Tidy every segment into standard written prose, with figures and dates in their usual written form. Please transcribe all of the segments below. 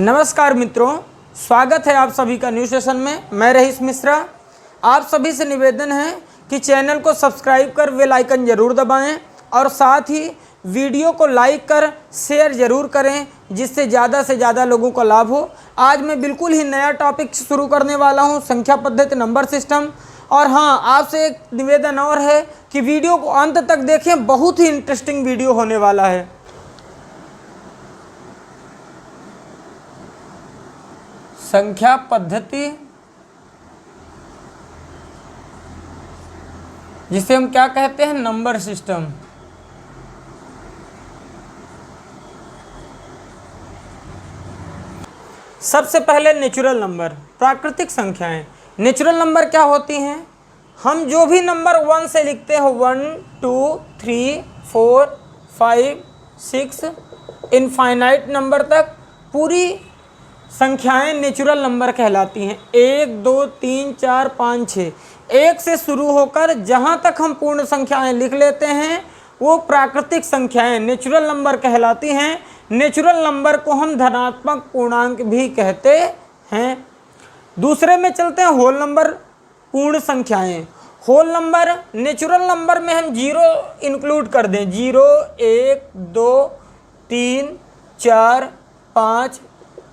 नमस्कार मित्रों, स्वागत है आप सभी का न्यू सेशन में। मैं रईस मिश्रा। आप सभी से निवेदन है कि चैनल को सब्सक्राइब कर बेल आइकन ज़रूर दबाएं और साथ ही वीडियो को लाइक कर शेयर ज़रूर करें, जिससे ज़्यादा से ज़्यादा लोगों का लाभ हो। आज मैं बिल्कुल ही नया टॉपिक शुरू करने वाला हूं, संख्या पद्धति नंबर सिस्टम। और हाँ, आपसे एक निवेदन और है कि वीडियो को अंत तक देखें, बहुत ही इंटरेस्टिंग वीडियो होने वाला है। संख्या पद्धति, जिसे हम क्या कहते हैं, नंबर सिस्टम। सबसे पहले नेचुरल नंबर, प्राकृतिक संख्याएं। नेचुरल नंबर क्या होती हैं? हम जो भी नंबर 1 से लिखते हैं, 1 2 3 4 5 6 इनफाइनाइट नंबर तक पूरी संख्याएं नेचुरल नंबर कहलाती हैं। 1 2 3 4 5 6 1 से शुरू होकर जहां तक हम पूर्ण संख्याएं लिख लेते हैं वो प्राकृतिक संख्याएं नेचुरल नंबर कहलाती हैं। नेचुरल नंबर को हम धनात्मक पूर्णांक भी कहते हैं। दूसरे में चलते हैं होल नंबर, पूर्ण संख्याएं। होल नंबर, नेचुरल नंबर में हम 0 इंक्लूड कर दें, 0 1 2 3 4 5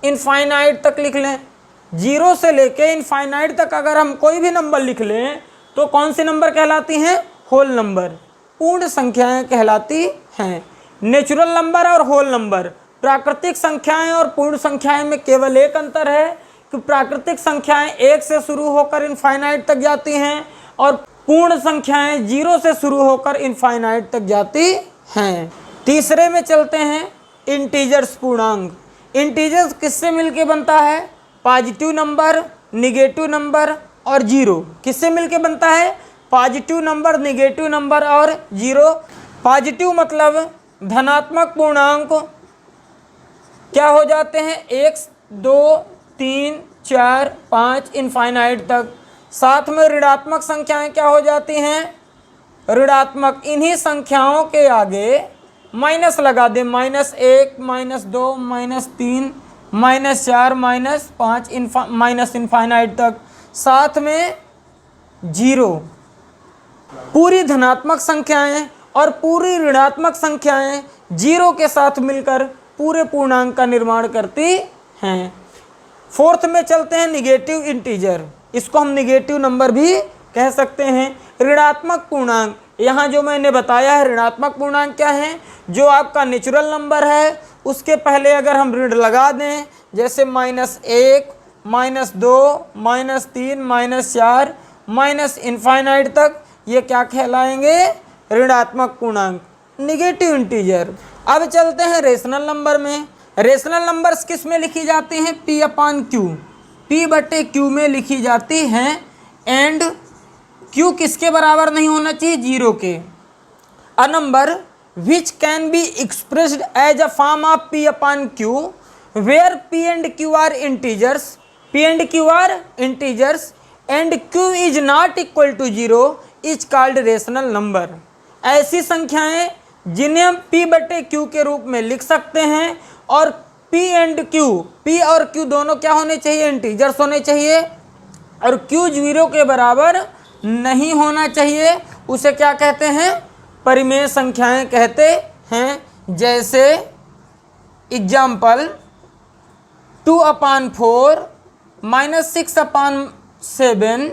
इनफाइनाइट तक लिख लें। 0 से लेके इनफाइनाइट तक अगर हम कोई भी नंबर लिख लें तो कौन सी नंबर कहलाती हैं? होल नंबर, पूर्ण संख्याएं कहलाती हैं। नेचुरल नंबर और होल नंबर, प्राकृतिक संख्याएं और पूर्ण संख्याएं में केवल एक अंतर है कि प्राकृतिक संख्याएं 1 से शुरू होकर इनफाइनाइट तक जाती हैं और पूर्ण संख्याएं 0 से शुरू होकर इनफाइनाइट तक जाती हैं। तीसरे में चलते हैं इंटीजर्स, पूर्णांक। इंटीजर्स किससे मिलके बनता है? पॉजिटिव नंबर, निगेटिव नंबर और 0। किससे मिलके बनता है? पॉजिटिव नंबर, निगेटिव नंबर और 0। पॉजिटिव मतलब धनात्मक पूर्णांक क्या हो जाते हैं? 1 2 3 4 5 इनफाइनाइट तक। साथ में ऋणात्मक संख्याएं क्या हो जाती हैं? ऋणात्मक। इन्हीं संख्याओं के आगे माइनस लगा दें, -1 -2 -3 -4 -5 माइनस इनफाइनाइट तक। साथ में 0। पूरी धनात्मक संख्याएं और पूरी ऋणात्मक संख्याएं 0 के साथ मिलकर पूरे पूर्णांक का निर्माण करती हैं। फोर्थ में चलते हैं निगेटिव इंटीजर। इसको हम निगेटिव नंबर भी कह सकते हैं। ऋणात्मक पूर्णांक, यहाँ जो मैंने बताया है ऋणात्मक पूर्णांक क्या है? जो आपका नेचुरल नंबर है उसके पहले अगर हम ऋण लगा दें, जैसे -1 -2 -3 -4 माइनस इनफाइनाइट तक, ये क्या कहलाएंगे? ऋणात्मक पूर्णांक, निगेटिव इंटीजर। अब चलते हैं रेशनल नंबर में। रेशनल नंबर्स किस में लिखी जाती हैं? P/Q, P/Q में लिखी जाती हैं। एंड Q किसके बराबर नहीं होना चाहिए? 0 के। A number which can be expressed as a form of P/Q where P and Q are integers, P and Q are integers and Q is not equal to 0 is called rational number। ऐसी संख्याएं जिन्हें हम P/Q के रूप में लिख सकते हैं और P and Q, P और Q दोनों क्या होने चाहिए? इंटीजर्स होने चाहिए और Q 0 के बराबर नहीं होना चाहिए। उसे क्या कहते हैं? परिमेय संख्याएं कहते हैं। जैसे एग्जाम्पल 2/4 -6/7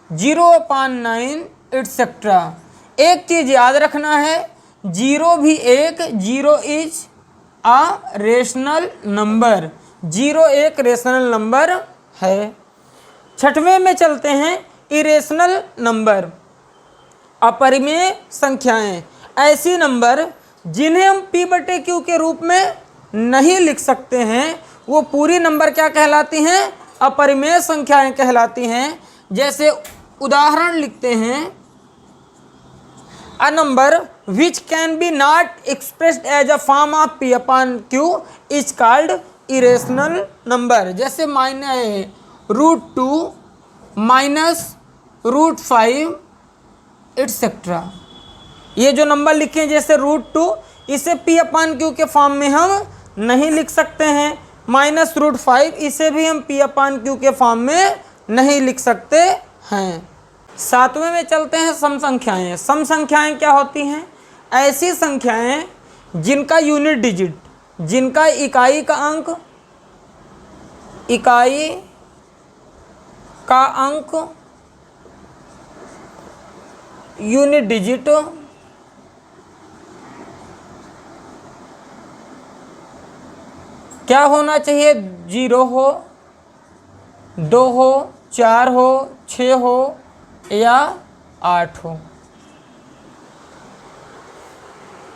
0/9 एटसेट्रा। एक चीज याद रखना है, 0 भी एक, 0 इज अ रेशनल नंबर। 0 एक रेशनल नंबर है। छठवें में चलते हैं इरेशनल नंबर, अपरिमेय संख्याएं। ऐसी नंबर जिन्हें हम P/Q के रूप में नहीं लिख सकते हैं वो पूरी नंबर क्या कहलाती हैं? अपरिमेय संख्याएं कहलाती हैं। जैसे उदाहरण लिखते हैं, a number which can be not expressed as a form of P/Q is called irrational number. जैसे -√2 -√5 एटसेट्रा। ये जो नंबर लिखे हैं जैसे √2, इसे P/Q के फॉर्म में हम नहीं लिख सकते हैं। -√5, इसे भी हम P/Q के फॉर्म में नहीं लिख सकते हैं। 7वें में चलते हैं सम संख्याएं। सम संख्याएं क्या होती हैं? ऐसी संख्याएं जिनका यूनिट डिजिट, जिनका इकाई का अंक यूनिट डिजिट क्या होना चाहिए? 0 हो, 2 हो, 4 हो, 6 हो या 8 हो।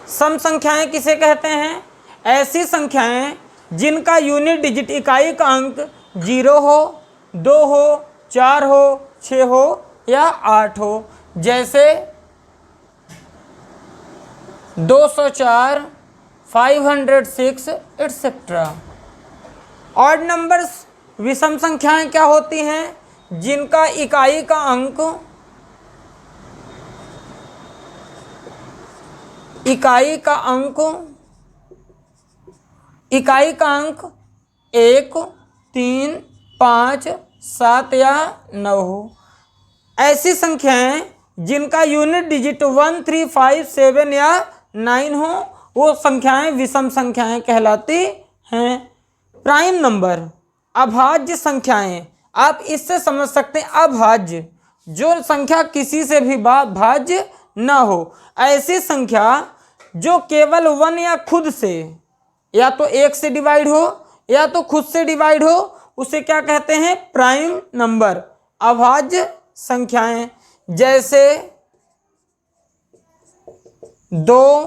सम संख्याएं किसे कहते हैं? ऐसी संख्याएं जिनका यूनिट डिजिट, इकाई का अंक 0 हो, 2 हो, 4 हो, 6 हो या 8 हो। जैसे 204, 506 एटसेट्रा। ऑड नंबर्स, विषम संख्याएं क्या होती हैं? जिनका इकाई का अंक 1, 3, 5, 7 या 9 हो। ऐसी संख्याएं जिनका यूनिट डिजिट 1, 3, 5, 7 या 9 हो, वो संख्याएं विषम संख्याएं कहलाती हैं। प्राइम नंबर, अभाज्य संख्याएं, आप इससे समझ सकते हैं अभाज्य, जो संख्या किसी से भी भाज्य ना हो। ऐसी संख्या जो केवल 1 या खुद से, या तो 1 से डिवाइड हो या तो खुद से डिवाइड हो, उसे क्या कहते हैं? प्राइम नंबर, अभाज्य संख्याएं। जैसे 2,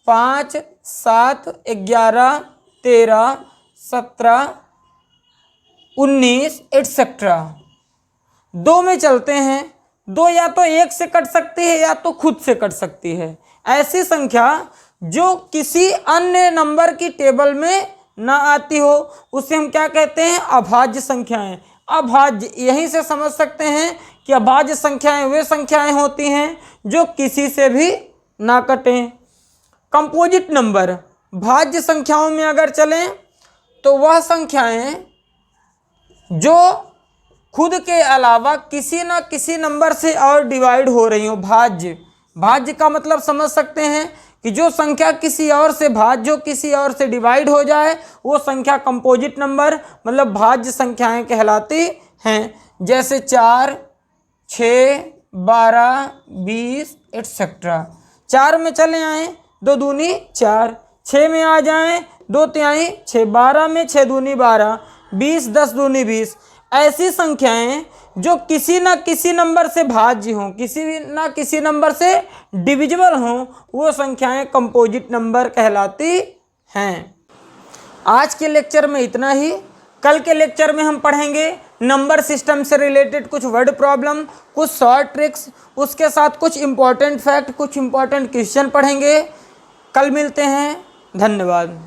5, 7, 11, 13, 17, 19 एटसेट्रा। 2 में चलते हैं। 2 या तो 1 से कट सकती है या तो खुद से कट सकती है। ऐसी संख्या जो किसी अन्य नंबर की टेबल में ना आती हो, उसे हम क्या कहते हैं? अभाज्य संख्याएं। अभाज्य, यहीं से समझ सकते हैं कि अभाज्य संख्याएं वे संख्याएं होती हैं जो किसी से भी ना कटें। कंपोजिट नंबर, भाज्य संख्याओं में अगर चलें तो वह संख्याएं जो खुद के अलावा किसी न किसी नंबर से और डिवाइड हो रही हो। भाज्य, भाज्य का मतलब समझ सकते हैं कि जो संख्या किसी और से भाज्य हो, किसी और से डिवाइड हो जाए, वो संख्या कंपोजिट नंबर मतलब भाज्य संख्याएं कहलाती हैं। जैसे 4, 6, 12, 20 एटसेट्रा। 4 में चले आए, 2 दूनी 4, 6 में आ जाएं, 2 तिहाई 6, 12 में 6 दूनी 12, 20, 10 दूनी 20। ऐसी संख्याएं जो किसी ना किसी नंबर से भाज्य हों, किसी ना किसी नंबर से डिविजिबल हों, वो संख्याएं कंपोजिट नंबर कहलाती हैं। आज के लेक्चर में इतना ही। कल के लेक्चर में हम पढ़ेंगे नंबर सिस्टम से रिलेटेड कुछ वर्ड प्रॉब्लम, कुछ शॉर्ट ट्रिक्स, उसके साथ कुछ इंपॉर्टेंट फैक्ट, कुछ इंपॉर्टेंट क्वेश्चन पढ़ेंगे। कल मिलते हैं। धन्यवाद।